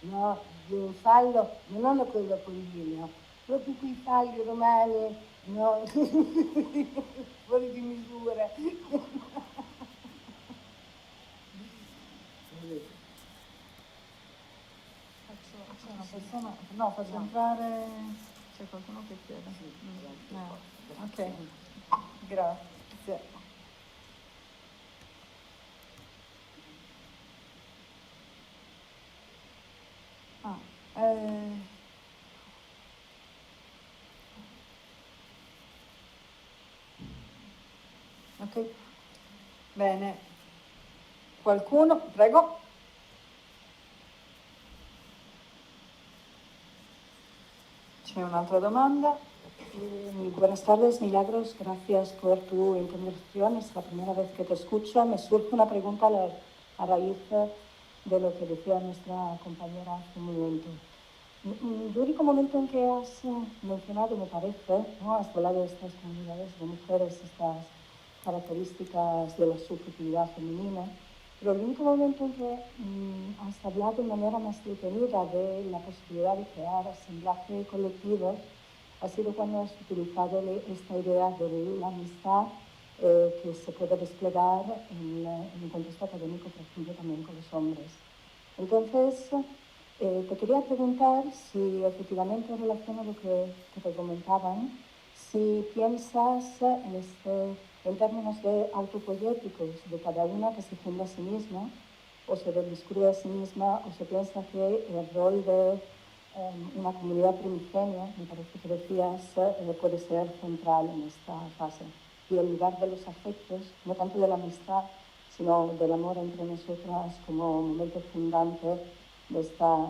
no, di un fallo, ma non quello apollineo, proprio quei falli romani, no, fuori di misura. C'è una persona, no, faccio entrare, c'è qualcuno che chiede. Ok, grazie. Ah, ok, bene. Qualcuno, prego. C'è un'altra domanda? Buenas tardes, Milagros. Gracias por tu intervención. Es la primera vez que te escucho. Me surge una pregunta a raíz de lo que decía nuestra compañera hace un momento. El único momento en que has mencionado, me parece, ¿no? Has hablado de estas comunidades de mujeres, estas características de la subjetividad femenina, pero el único momento en que has hablado de manera más detenida de la posibilidad de crear asamblaje colectivo ha sido cuando has utilizado esta idea de la amistad que se puede desplegar en un contexto académico, por ejemplo, también con los hombres. Entonces, te quería preguntar si efectivamente en relación a lo que te comentaban, si piensas en términos de autopoyéticos de cada una que se funda a sí misma, o se descubre a sí misma, o se piensa que el rol de una comunidad primigenia, me parece que decías, puede ser central en esta fase. Y el lugar de los afectos, no tanto de la amistad, sino del amor entre nosotras como momento fundante de esta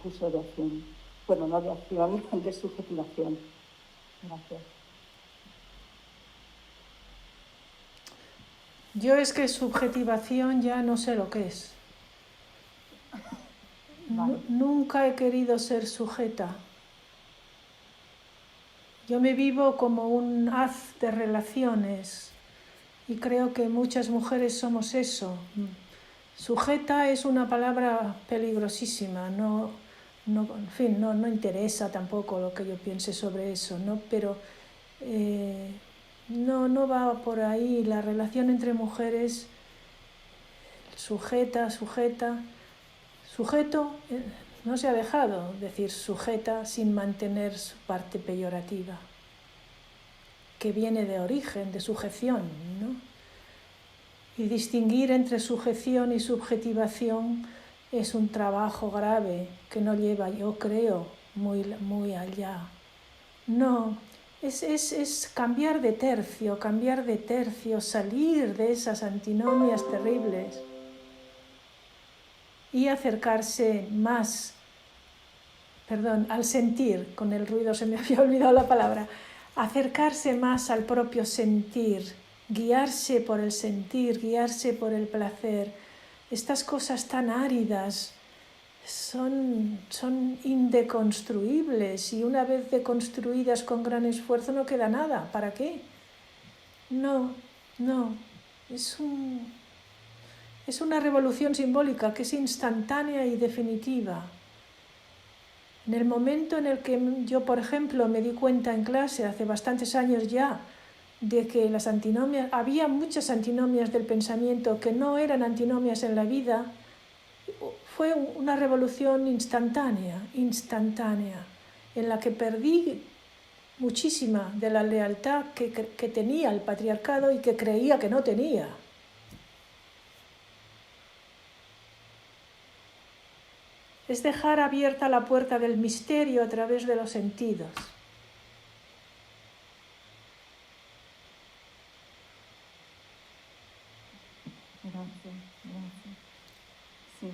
curso de acción. Bueno, no de acción, de subjetivación. Gracias. Yo es que subjetivación ya no sé lo que es. Vale. Nunca he querido ser sujeta. Yo me vivo como un haz de relaciones y creo que muchas mujeres somos eso. Sujeta es una palabra peligrosísima, en fin, no interesa tampoco lo que yo piense sobre eso, ¿no? Pero no va por ahí la relación entre mujeres, sujeto, no se ha dejado decir sujeta sin mantener su parte peyorativa, que viene de origen, de sujeción, ¿no? Y distinguir entre sujeción y subjetivación es un trabajo grave que no lleva, yo creo, muy allá. No, es cambiar de tercio, salir de esas antinomias terribles y acercarse más, al sentir, con el ruido se me había olvidado la palabra, acercarse más al propio sentir, guiarse por el sentir, guiarse por el placer. Estas cosas tan áridas son indeconstruibles y una vez deconstruidas con gran esfuerzo no queda nada. ¿Para qué? No, Es una revolución simbólica que es instantánea y definitiva. En el momento en el que yo, por ejemplo, me di cuenta en clase, hace bastantes años ya, de que las antinomias, había muchas antinomias del pensamiento que no eran antinomias en la vida, fue una revolución instantánea, en la que perdí muchísima de la lealtad que tenía el patriarcado y que creía que no tenía. Es dejar abierta la puerta del misterio a través de los sentidos. Grazie. Sì.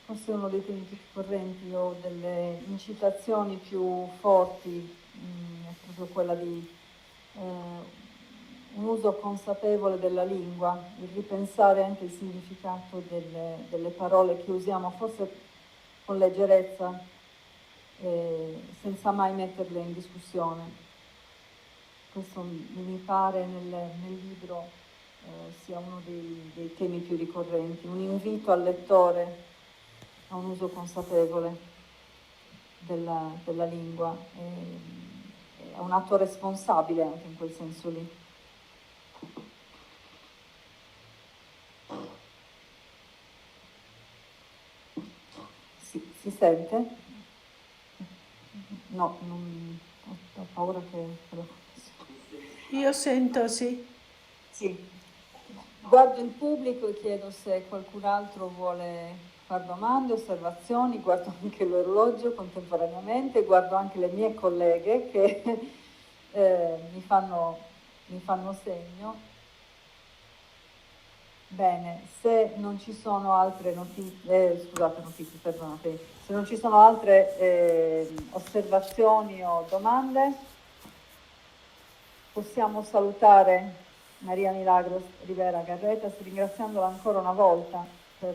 Forse uno dei temi più correnti o delle incitazioni più forti è proprio quella di un uso consapevole della lingua, il ripensare anche il significato delle parole che usiamo, forse con leggerezza, senza mai metterle in discussione. Questo mi pare nel libro sia uno dei temi più ricorrenti, un invito al lettore a un uso consapevole della lingua, è un atto responsabile anche in quel senso lì. Si sente? No, ho paura che... Io sento, sì. Sì. Guardo il pubblico e chiedo se qualcun altro vuole fare domande, osservazioni, guardo anche l'orologio contemporaneamente, guardo anche le mie colleghe che mi fanno segno. Bene, se non ci sono altre se non ci sono altre osservazioni o domande, possiamo salutare Maria Milagros Rivera Garretas, ringraziandola ancora una volta per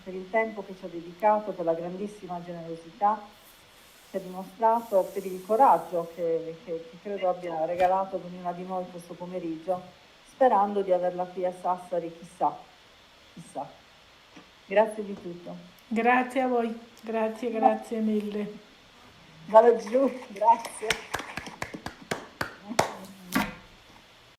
il tempo che ci ha dedicato, per la grandissima generosità che ha dimostrato, per il coraggio che credo abbia regalato ad ognuna di noi questo pomeriggio, sperando di averla qui a Sassari, chissà. Grazie di tutto. Grazie a voi, grazie mille. Vado giù, grazie.